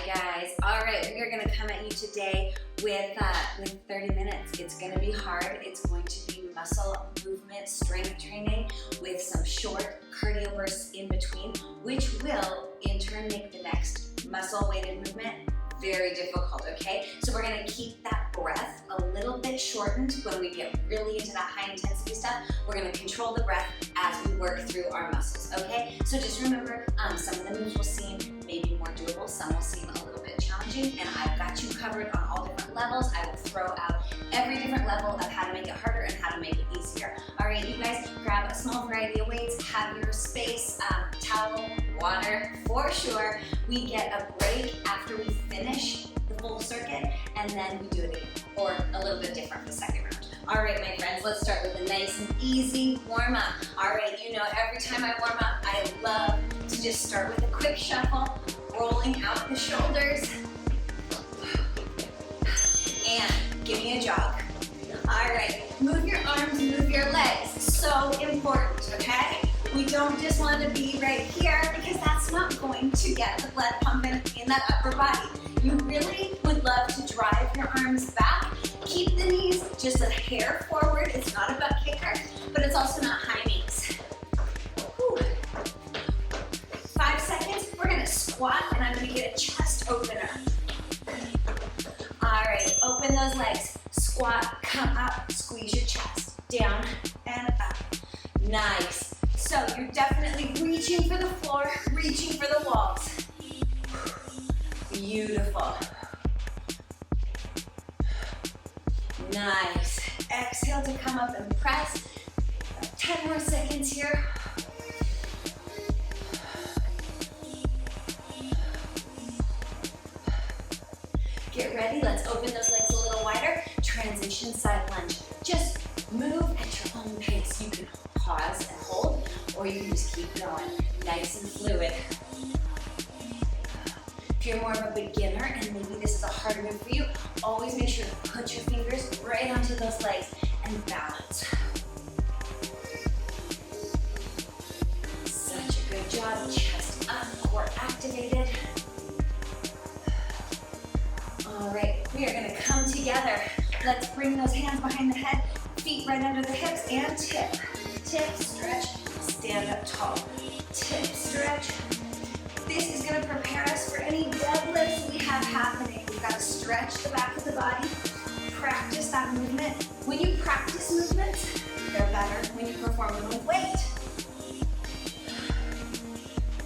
guys. All right, we are going to come at you today with 30 minutes. It's going to be hard. It's going to be muscle movement, strength training with some short cardio bursts in between, which will in turn make the next muscle weighted movement very difficult, okay? So we're going to keep that breath a little bit shortened when we get really into that high intensity stuff. We're going to control the breath as we work through our muscles, okay? So just remember, some of the moves will seem maybe more doable, some will seem a little bit challenging, and I've got you covered on all different levels. I will throw out every different level of how to make it harder and how to make it easier. All right, you guys, grab a small variety of weights, have your space, towel, water, for sure. We get a break after we finish the full circuit, and then we do it again, or a little bit different for the second round. All right, my friends, let's start with a nice and easy warm-up. All right, you know, every time I warm up, I love to just start with a quick shuffle, rolling out the shoulders, and give me a jog. All right, move your arms, move your legs. So important, okay? We don't just want to be right here because that's not going to get the blood pumping in that upper body. You really would love to drive your arms back. Keep the knees just a hair forward. It's not a butt kicker, but it's also not high knees. Whew. 5 seconds, we're gonna squat and I'm gonna get a chest opener. All right, open those legs. Squat, come up, squeeze your chest. Down and up. Nice. So you're definitely reaching for the floor, reaching for the walls. Beautiful. Nice. Exhale to come up and press. 10 more seconds here. Get ready, let's open those legs a little wider. Transition side lunge. Just move at your own pace. You can pause and hold, or you can just keep going. Nice and fluid. If you're more of a beginner and maybe this is a harder move for you, always make sure to put your fingers right onto those legs and balance. Such a good job. Chest up, core activated. All right, we are gonna come together. Let's bring those hands behind the head, feet right under the hips, and tip. Tip, stretch, stand up tall. Tip, stretch. This is gonna prepare us for any deadlifts we have happening. We've gotta stretch the back of the body, practice that movement. When you practice movements, they're better when you perform them with weight.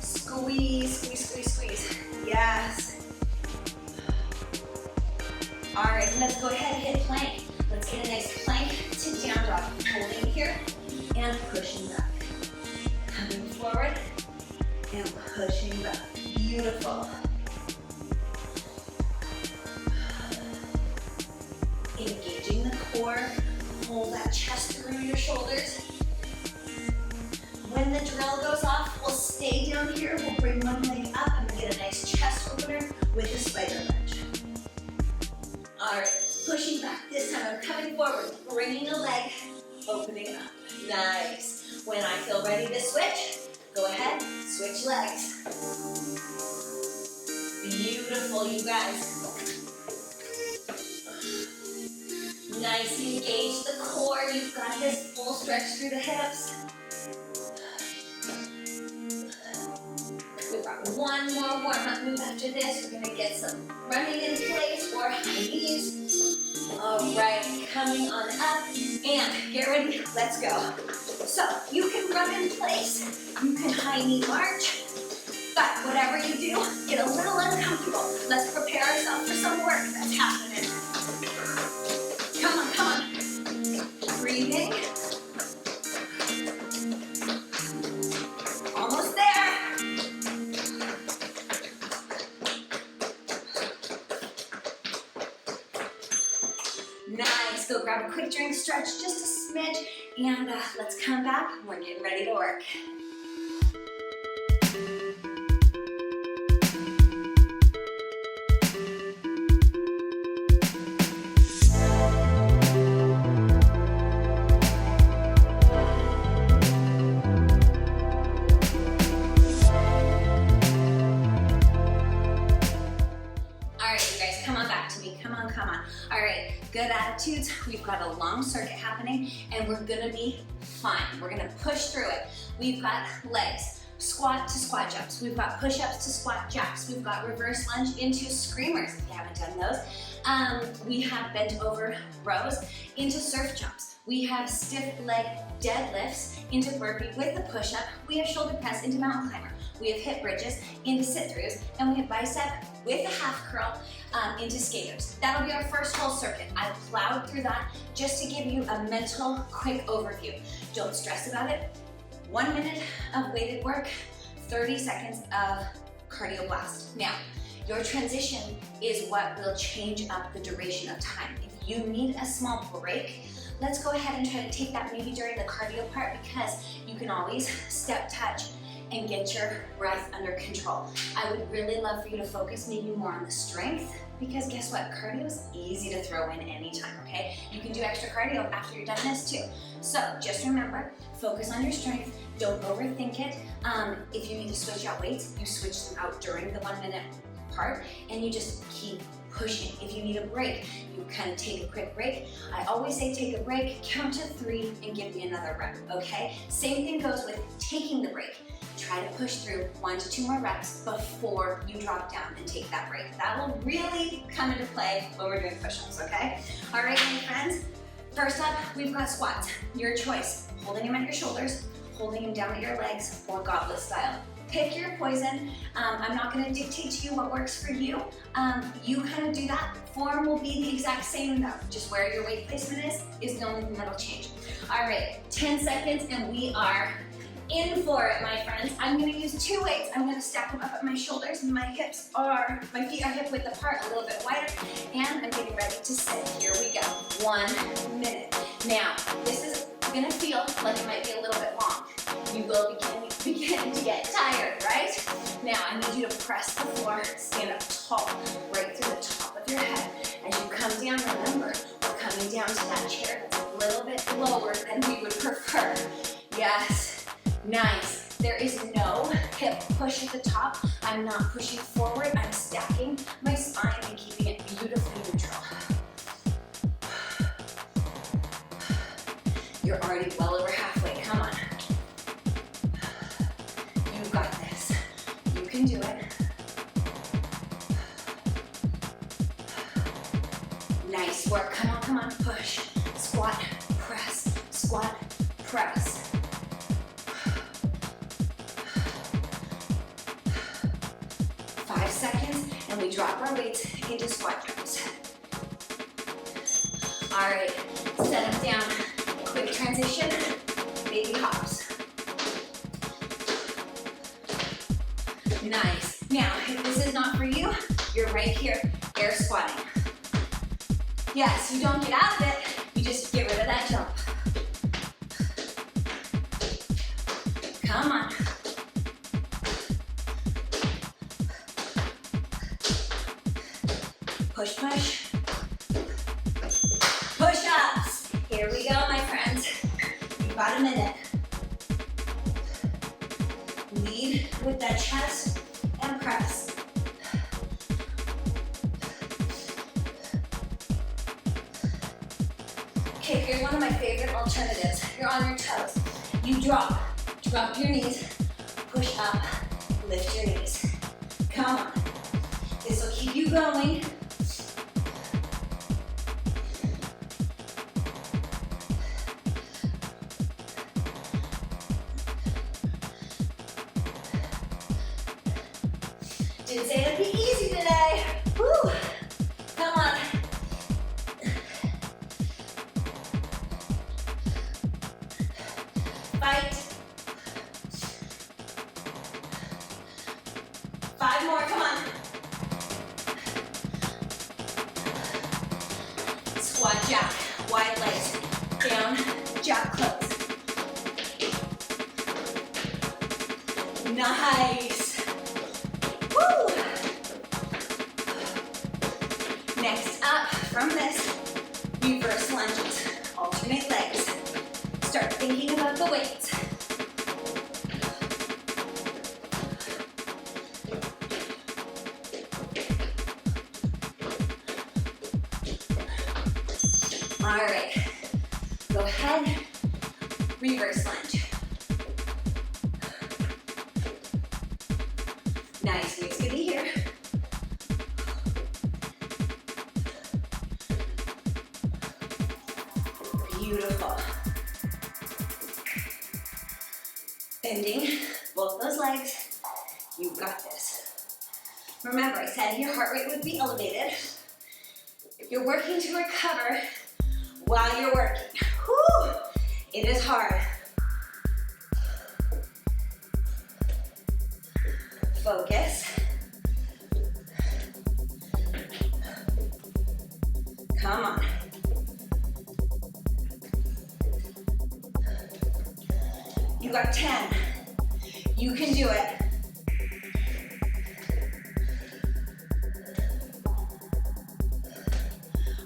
Squeeze, squeeze, squeeze, squeeze. Yes. All right, let's go ahead and hit plank. Let's get a nice plank to down dog. Holding here and pushing back. Coming forward and pushing back. Beautiful. Engaging the core. Hold that chest through your shoulders. When the drill goes off, we'll stay down here. We'll bring one leg up and get a nice chest opener with a spider lunge. All right, pushing back. This time I'm coming forward, bringing a leg, opening up. Nice. When I feel ready to switch, go ahead, switch legs. Beautiful, you guys. Nice, engage the core. You've got this full stretch through the hips. We've got one more warm-up move after this. We're gonna get some running in place or high knees. All right, coming on up and get ready, let's go. So you can run in place, you can high knee march, but whatever you do, get a little uncomfortable. Let's prepare ourselves for some work that's happening. Come on, come on. Breathing. Almost there. Nice, go grab a quick drink, stretch just a smidge, and let's come back. We're getting ready to work. on. All right, good attitudes. We've got a long circuit happening and we're gonna be fine. We're gonna push through it. We've got legs, squat to squat jumps. We've got push-ups to squat jacks. We've got reverse lunge into screamers if you haven't done those. We have bent over rows into surf jumps. We have stiff leg deadlifts into burpee with the push-up. We have shoulder press into mountain climber. We have hip bridges into sit-throughs, and we have bicep with a half curl into skaters. That'll be our first whole circuit. I plowed through that just to give you a mental quick overview. Don't stress about it. 1 minute of weighted work, 30 seconds of cardio blast. Now, your transition is what will change up the duration of time. If you need a small break, let's go ahead and try to take that maybe during the cardio part, because you can always step touch and get your breath under control. I would really love for you to focus maybe more on the strength, because guess what? Cardio is easy to throw in anytime, okay? You can do extra cardio after you're done this too. So just remember, focus on your strength. Don't overthink it. If you need to switch out weights, you switch them out during the 1 minute part, and you just keep pushing. If you need a break, you kind of take a quick break. I always say take a break, count to 3, and give me another rep, okay? Same thing goes with taking the break. Try to push through 1 to 2 more reps before you drop down and take that break. That will really come into play when we're doing push-ups, okay? All right, my friends, first up, we've got squats. Your choice, holding them at your shoulders, holding them down at your legs, or goblet style. Pick your poison. I'm not gonna dictate to you what works for you. You kind of do that. Form will be the exact same though. Just where your weight placement is the only thing that'll change. All right, 10 seconds and we are in for it, my friends. I'm gonna use 2 weights. I'm gonna stack them up at my shoulders. My feet are hip width apart, a little bit wider, and I'm getting ready to sit. Here we go, 1 minute. Now, this is gonna feel like it might be a little bit long. You will begin to get tired, right? Now, I need you to press the floor, stand up tall, right through the top of your head. As you come down, remember, we're coming down to that chair that's a little bit lower than we would prefer. Yes, nice. There is no hip push at the top. I'm not pushing forward. I'm stacking my spine and keeping it beautifully neutral. You're already well over halfway. Come on. You've got this. You can do it. Nice work. Come on, push. Squat, press, squat, press. 5 seconds, and we drop our weights into squat jumps. All right, set them down. Quick transition, baby hops. Nice. Now, if this is not for you, you're right here, air squatting. Yes, you don't get out of it, you just get rid of that jump. Come on. Push, push. Push-ups. Here we go, my friends. You've got a minute. Lead with that chest and press. Okay, here's one of my favorite alternatives. You're on your toes. You drop your knees, push up, lift your knees. Come on. This will keep you going. Didn't say it'd be easy today. Woo! Come on. Fight. 5 more, come on. Squat jack, wide legs, down, jack close. Nice. Woo! Next up, from this, reverse lunges, alternate legs. Start thinking about the weights. All right, go ahead, reverse lunge. Nice, weight's gonna be here. Beautiful. Bending both those legs. You've got this. Remember, I said your heart rate would be elevated. If you're working to recover while you're working, whew, it is hard. Focus. Come on. You got 10. You can do it.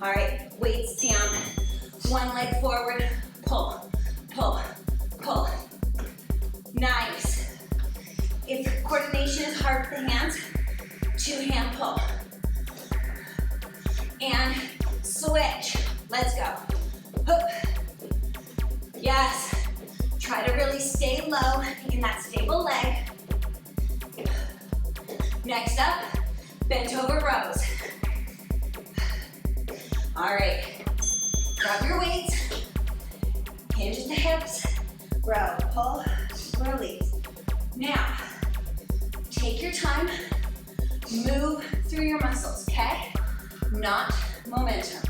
All right, weights down. One leg forward, pull, pull, pull. Nice. If coordination is hard with the hands, two-hand pull. And switch. Let's go. Hoop. Yes. Try to really stay low in that stable leg. Next up, bent over rows. All right, grab your weights, hinge at the hips, row, pull, release. Now, take your time, move through your muscles, okay? Not momentum.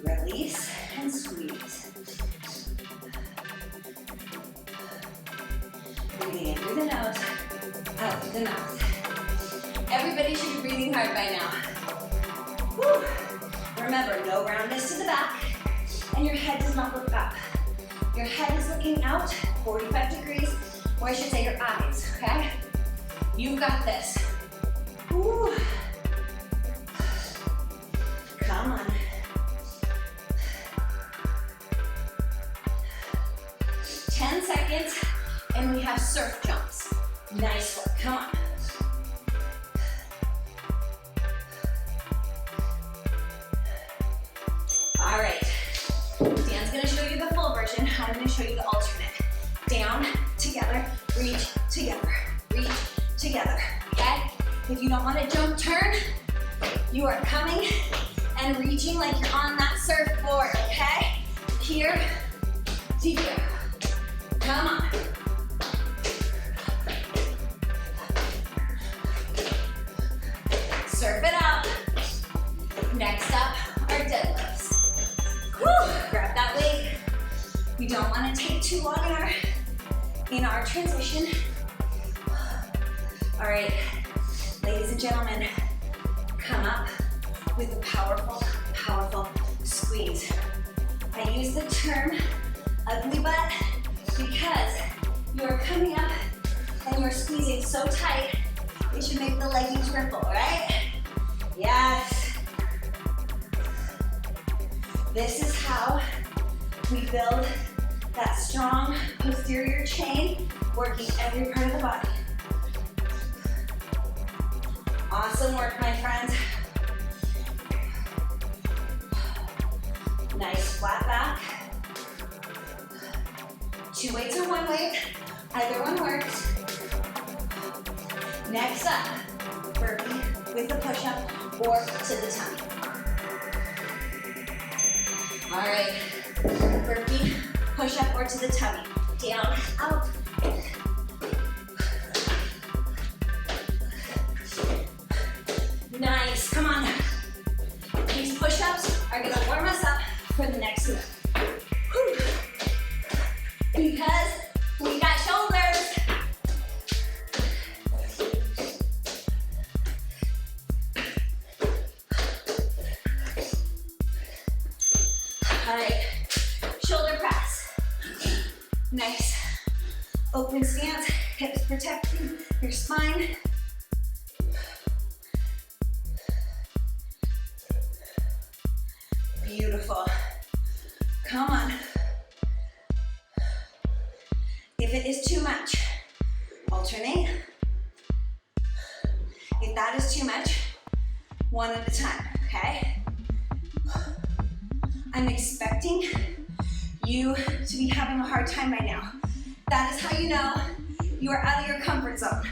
Release and squeeze. Breathing in through the nose, out through the mouth. Everybody should be breathing hard by now. Woo. Remember, no roundness to the back, and your head does not look up. Your head is looking out 45 degrees, or I should say your eyes, okay? You've got this. Woo. Come on. Seconds, and we have surf jumps. Nice work, come on. All right, Dan's gonna show you the full version. I'm gonna show you the alternate. Down, together, reach, together, okay? If you don't want to jump turn, you are coming and reaching like you're on that surfboard, okay? Here to here. Come on. Surf it out. Next up, our deadlifts. Whew, grab that weight. We don't want to take too long in our transition. All right, ladies and gentlemen, come up with a powerful, powerful squeeze. I use the term ugly butt because you're coming up and you're squeezing so tight, it should make the leggings ripple, right? Yes. This is how we build that strong posterior chain, working every part of the body. Awesome work, my friends. Nice flat back. 2 weights or 1 weight, either one works. Next up, burpee with the push-up or to the tummy. All right, burpee, push-up or to the tummy. Down, out. Nice, come on. These push-ups are gonna warm us up for the next move. Whew. Because we got shoulders. All right, shoulder press. Nice. Open stance, hips protecting your spine. Beautiful. Come on. If it is too much, alternate. If that is too much, one at a time, okay? I'm expecting you to be having a hard time right now. That is how you know you are out of your comfort zone.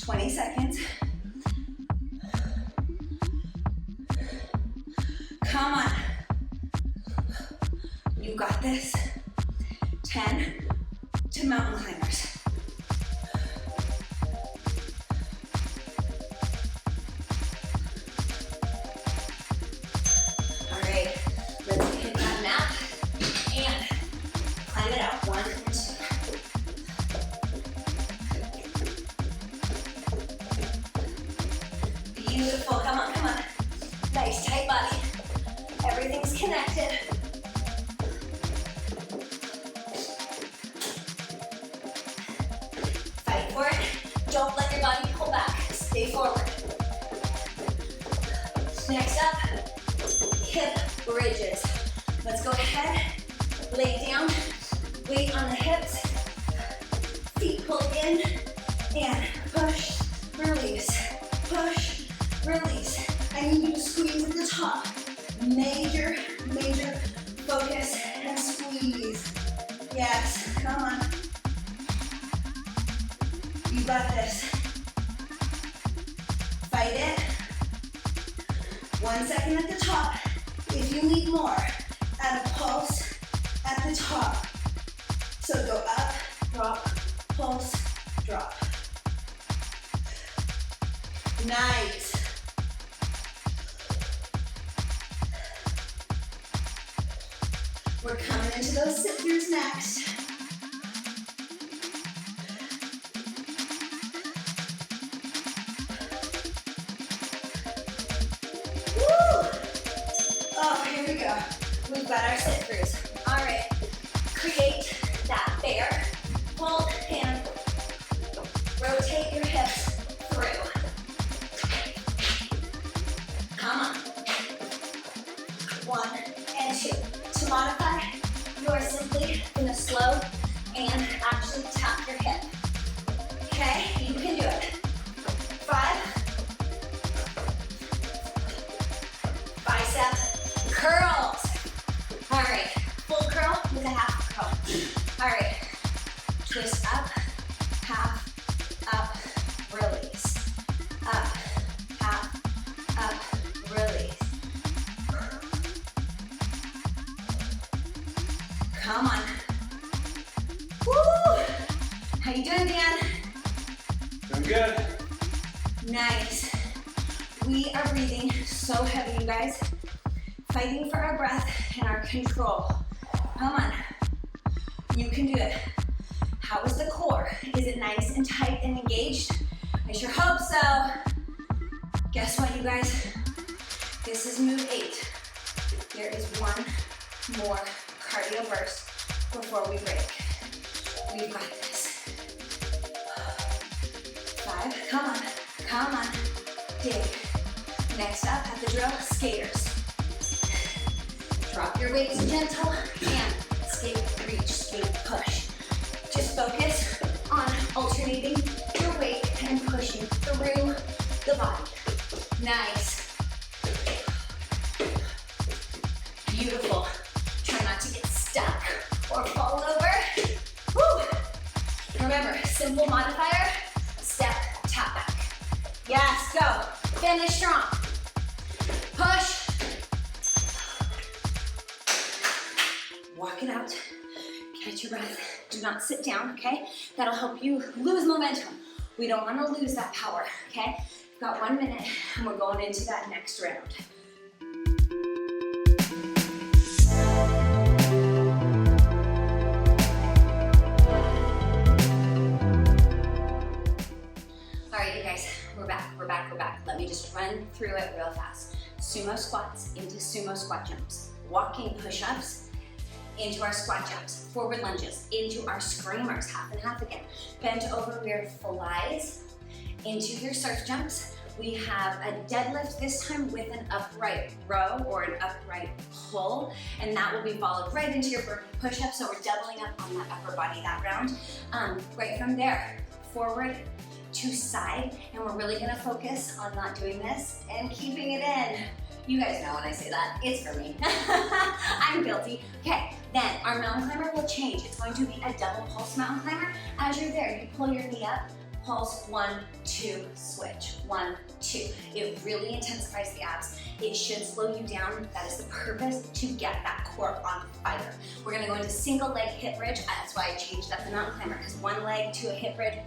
20 seconds. Come on. You got this. 10 to mountain climbers. All right, let's hit that mat and climb it out. 1 and 2. Beautiful, come on, come on. Nice, tight body. Everything's connected. Fight for it. Don't let your body pull back. Stay forward. Next up, hip bridges. Let's go ahead, lay down, weight on the hips, feet pull in, and push, release, push, release. I need you to squeeze at the top. Major, major focus and squeeze. Yes, come on. You got this. Fight it. 1 second at the top. If you need more, add a pulse at the top. So go up, drop, pulse, drop. Nice. We're coming into those sit-throughs next. Woo! Oh, here we go. We've got our sit-throughs. All right, create that bear. Hold and rotate your hips through. Come on. 1 and 2. To modify, you are simply gonna slow and actually tap your hip. Okay, you can do it. 5. Bicep curls. All right, full curl with a half curl. All right, twist up, half, up, release. Up, half, up, release. Come on. Woo! How you doing, Dan? Doing good. Nice. We are breathing so heavy, you guys. Fighting for our breath and our control. Come on. You can do it. How is the core? Is it nice and tight and engaged? I sure hope so. Guess what, you guys? This is move 8. There is one more cardio burst before we break. We've got this. 5, come on, come on, dig. Next up at the drill, skaters. Drop your weights gentle and skate, reach, skate, push. Just focus on alternating your weight and pushing through the body. Nice. Beautiful. Try not to get stuck or fall over. Woo. Remember, simple modifier, step, tap back. Yes, go. Finish strong. Push. Walk it out. Catch your breath. Do not sit down, okay? That'll help you lose momentum. We don't want to lose that power, okay? We've got 1 minute and we're going into that next round. All right, you guys, we're back. Let me just run through it real fast. Sumo squats into sumo squat jumps. Walking push-ups into our squat jumps. Forward lunges into our screamers, half and half again. Bent over rear flies into your surf jumps. We have a deadlift this time with an upright row or an upright pull, and that will be followed right into your burpee push-up, so we're doubling up on that upper body that round. Right from there, forward to side, and we're really gonna focus on not doing this and keeping it in. You guys know when I say that, it's for me. I'm guilty. Okay, then our mountain climber will change. It's going to be a double pulse mountain climber. As you're there, you pull your knee up, pulse, 1, 2, switch, 1, 2. It really intensifies the abs. It should slow you down. That is the purpose, to get that core on fire. We're gonna go into single leg hip bridge. That's why I changed up the mountain climber, because one leg to a hip bridge,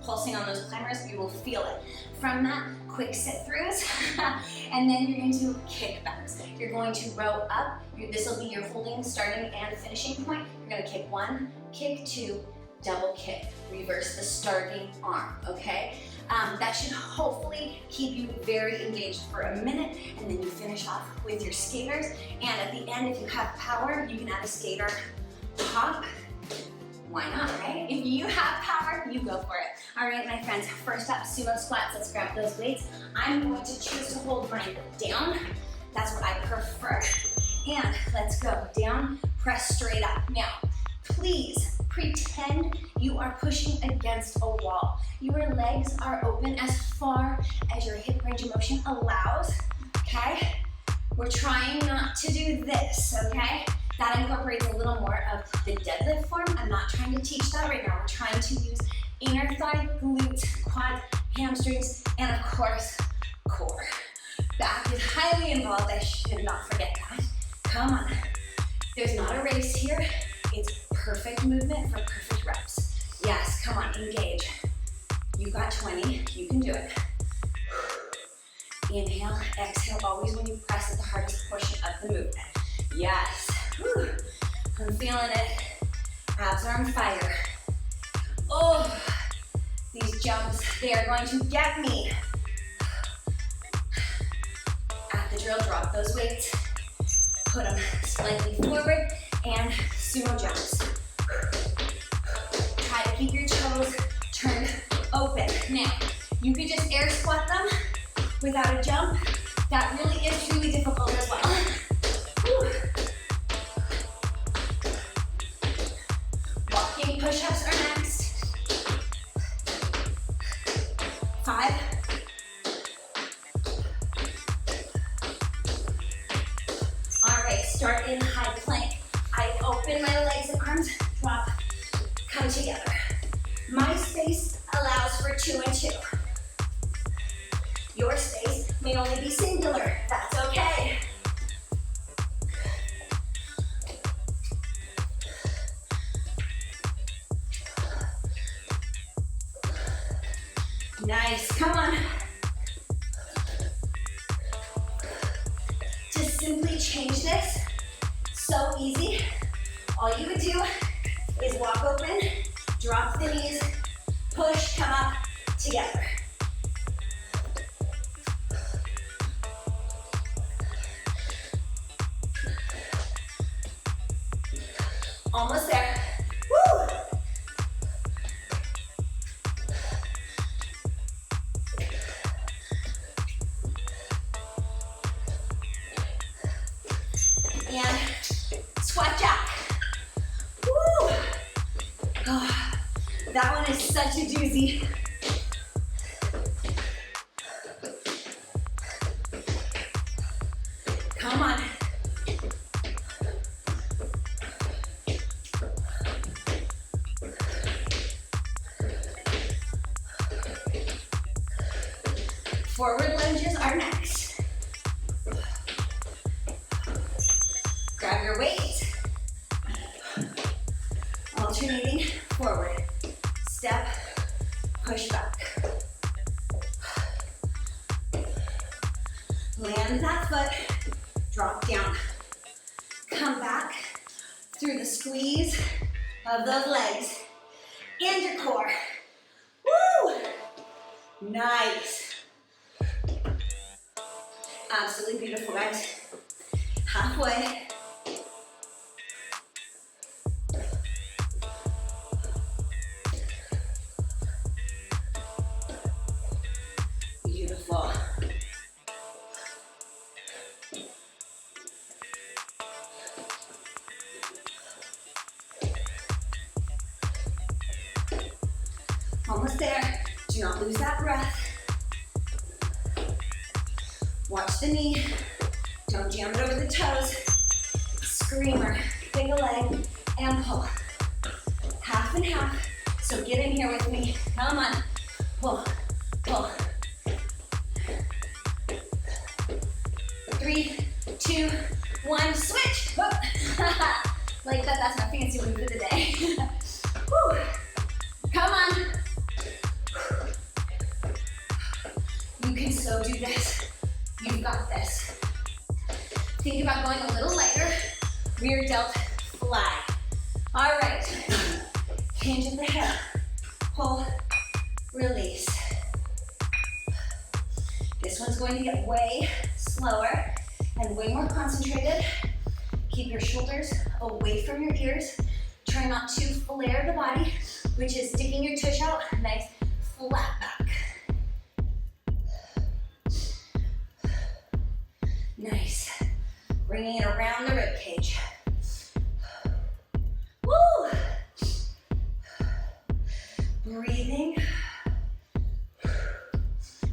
pulsing on those climbers, you will feel it. From that, quick sit throughs, and then you're into kickbacks. You're going to row up. This will be your holding, starting, and finishing point. You're gonna kick 1, kick 2, double kick. Reverse the starting arm, okay? That should hopefully keep you very engaged for a minute, and then you finish off with your skaters. And at the end, if you have power, you can add a skater hop. Why not, right? If you have power, you go for it. All right, my friends, first up, sumo squats. Let's grab those weights. I'm going to choose to hold mine down. That's what I prefer. And let's go down, press straight up. Now, please pretend you are pushing against a wall. Your legs are open as far as your hip range of motion allows, okay? We're trying not to do this, okay? That incorporates a little more of the deadlift form. I'm not trying to teach that right now. We're trying to use inner thigh, glutes, quads, hamstrings, and of course, core. Back is highly involved. I should not forget that. Come on. There's not a race here. It's perfect movement for perfect reps. Yes, come on, engage. You got 20, you can do it. Inhale, exhale, always when you press at the hardest portion of the movement. Yes. Whew. I'm feeling it. Abs are on fire. Oh, these jumps, they are going to get me. At the drill, drop those weights. Put them slightly forward and sumo jumps. Try to keep your toes turned open. Now, you could just air squat them without a jump. That really is truly difficult as well. Whew. Walking push-ups are next. 5. All right, start in high plank. I open my legs and arms, drop, come together. My space allows for 2 and 2. Your space may only be singular. That's okay. Nice, come on. Just simply change this. So easy. All you would do is walk open, drop the knees, push, come up, together. Almost there. Woo! And squat jack. Woo! Oh, that one is such a doozy. Come on. Forward lunges are next. Grab your weight. Alternating forward. Step, push back. Land that foot, drop down. Come back through the squeeze of those legs and your core. Woo! Nice. Absolutely beautiful, guys. Halfway. Beautiful. Almost there. Do not lose that breath. Watch the knee. Don't jam it over the toes. Screamer, big leg, and pull. Half and half, so get in here with me. Come on, pull, pull. 3, 2, 1, switch. Whoop. Like that, that's my fancy one for the day. Woo. Come on. You can so do this. You've got this. Think about going a little lighter. Rear delt, fly. All right. Hinge at the hip. Pull, release. This one's going to get way slower and way more concentrated. Keep your shoulders away from your ears. Try not to flare the body, which is sticking your tush out, nice flat back. Nice. Bringing it around the rib cage. Woo! Breathing.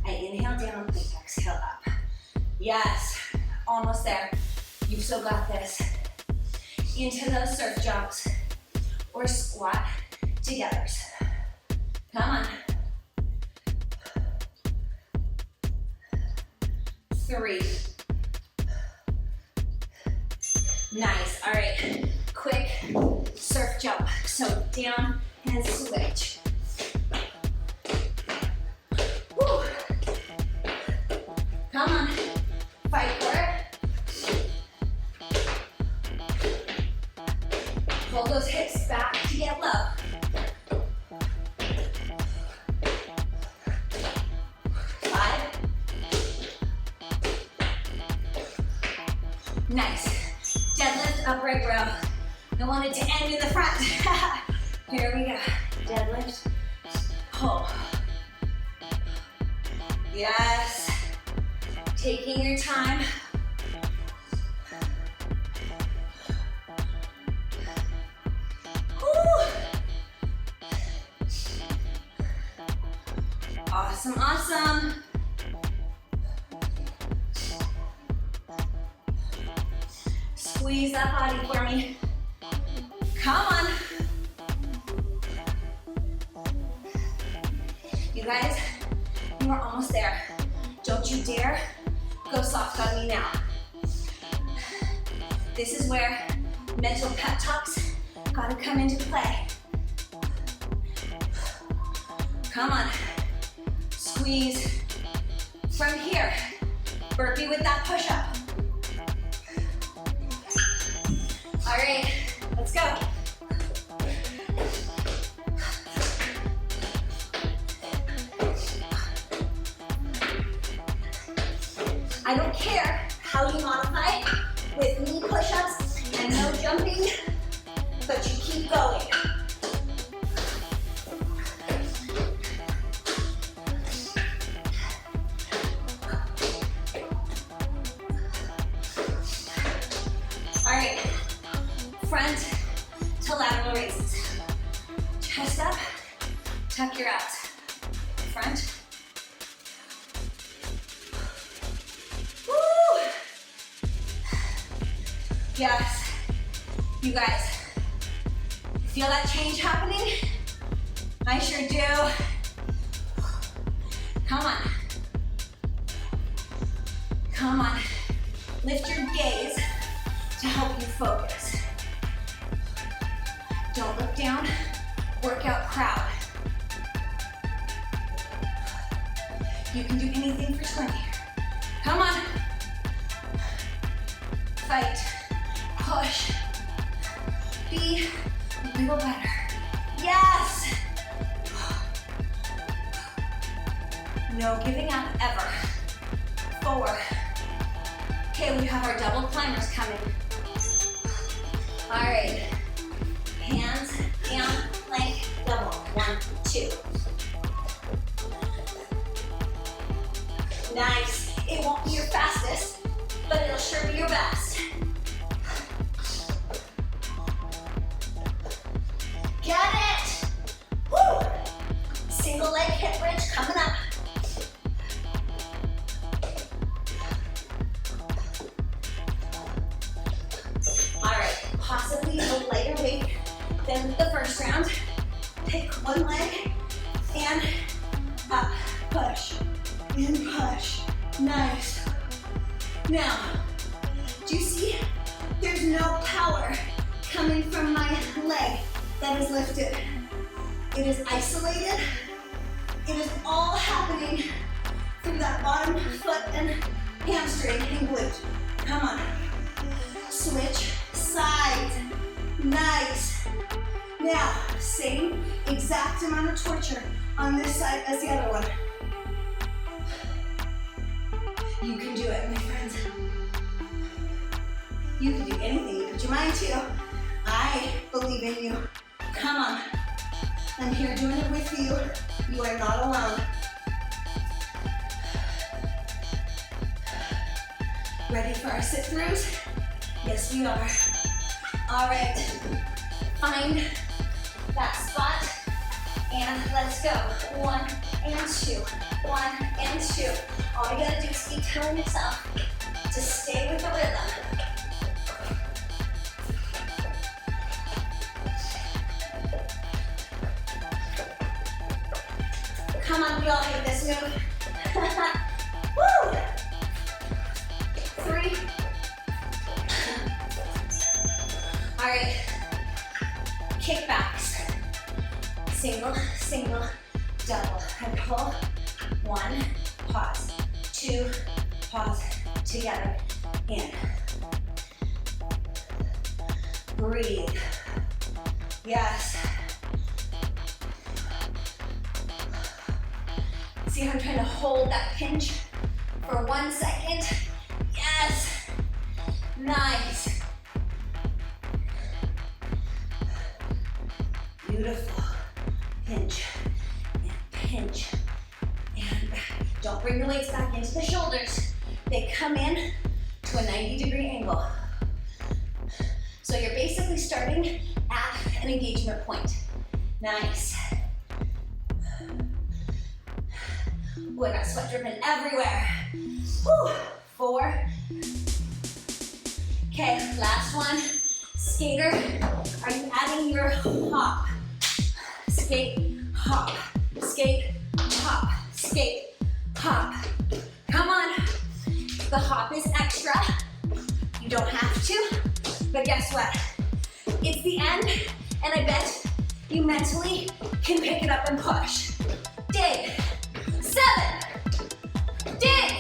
I inhale down, exhale up. Yes, almost there. You've still got this. Into those surf jumps or squat togethers. Come on. 3. Nice, all right. Quick surf jump. So down and switch. Woo. Come on, fight for it. Pull those hips back to get low. Nice. Deadlift, upright row. I want it to end in the front. Here we go. Deadlift, pull. Yes. Taking your time. Woo. Awesome, awesome. Squeeze that body for me. Come on. You guys, you are almost there. Don't you dare go soft on me now. This is where mental pep talks gotta come into play. Come on. Squeeze from here. Burpee with that push-up. All right, let's go. I don't care how you modify with knee push-ups and no jumping, but you keep going. All right. Front to lateral raises. Chest up, tuck your abs. Front. Woo! Yes. You guys, feel that change happening? I sure do. Come on. Come on. Lift your gaze to help you focus. Don't look down, workout proud. You can do anything for 20. Come on. Fight, push, be a little better. Yes! No giving up ever. 4. Okay, we have our double climbers coming. All right. Hands down, plank, double. 1, 2. Nice. It won't be your fastest, but it'll sure be your best. Get it! Woo! Single leg hip bridge coming up. one leg, and up, push, and push. Nice. Now, do you see? There's no power coming from my leg that is lifted. It is isolated. It is all happening through that bottom foot and hamstring and glute. Come on. Switch sides. Nice. Now, same exact amount of torture on this side as the other one. You can do it, my friends. You can do anything you put your mind to. I believe in you. Come on. I'm here doing it with you. You are not alone. Ready for our sit-throughs? Yes, we are. All right. Find that spot and let's go. 1 and 2. 1 and 2. All you gotta do is keep telling yourself to stay with the rhythm. Come on, we all hate this move. Woo! 3. All right. Kickbacks. Single, single, double. And pull. 1, pause. 2, pause. Together. In. Breathe. Yes. See how I'm trying to hold that pinch for 1 second? Yes. Nice. Beautiful. Pinch and pinch and back. Don't bring the weights back into the shoulders. They come in to a 90-degree angle. So you're basically starting at an engagement point. Nice. Ooh, I got sweat dripping everywhere. Whew. 4. Okay, last one. Skater, are you adding your hop? Skate, hop, skate, hop, skate, hop. Come on. The hop is extra. You don't have to, but guess what? It's the end, and I bet you mentally can pick it up and push. Dig. 7. Dig.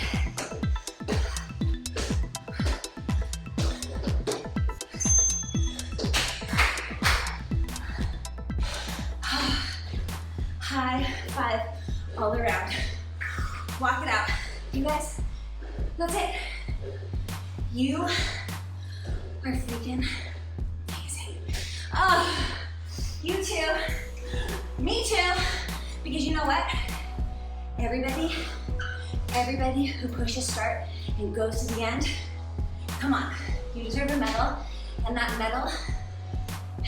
High 5 all around. Walk it out. You guys, that's it. You are freaking amazing. Oh, you too. Me too. Because you know what? Everybody who pushes start and goes to the end, come on, you deserve a medal. And that medal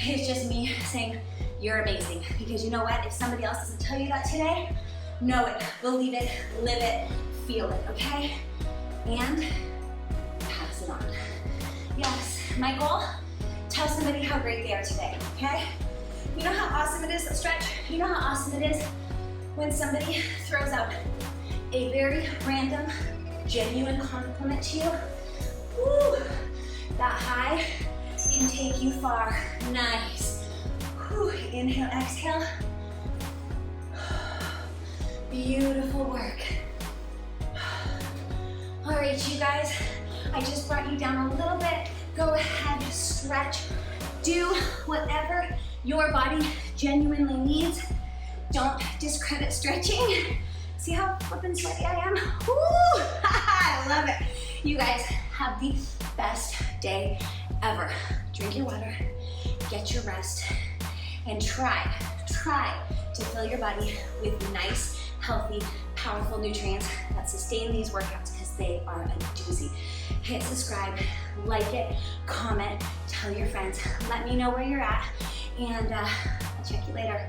is just me saying, you're amazing. Because you know what? If somebody else doesn't tell you that today, know it, believe it, live it, feel it, okay? And pass it on. Yes, my goal, tell somebody how great they are today, okay? You know how awesome it is to stretch? You know how awesome it is when somebody throws out a very random, genuine compliment to you? Woo! That high can take you far. Nice. Whew. Inhale, exhale. Beautiful work. All right, you guys, I just brought you down a little bit. Go ahead, stretch. Do whatever your body genuinely needs. Don't discredit stretching. See how flippin' sweaty I am? Woo! I love it. You guys have the best day ever. Drink your water, get your rest, and try to fill your body with nice, healthy, powerful nutrients that sustain these workouts because they are a doozy. Hit subscribe, like it, comment, tell your friends, let me know where you're at, and I'll check you later.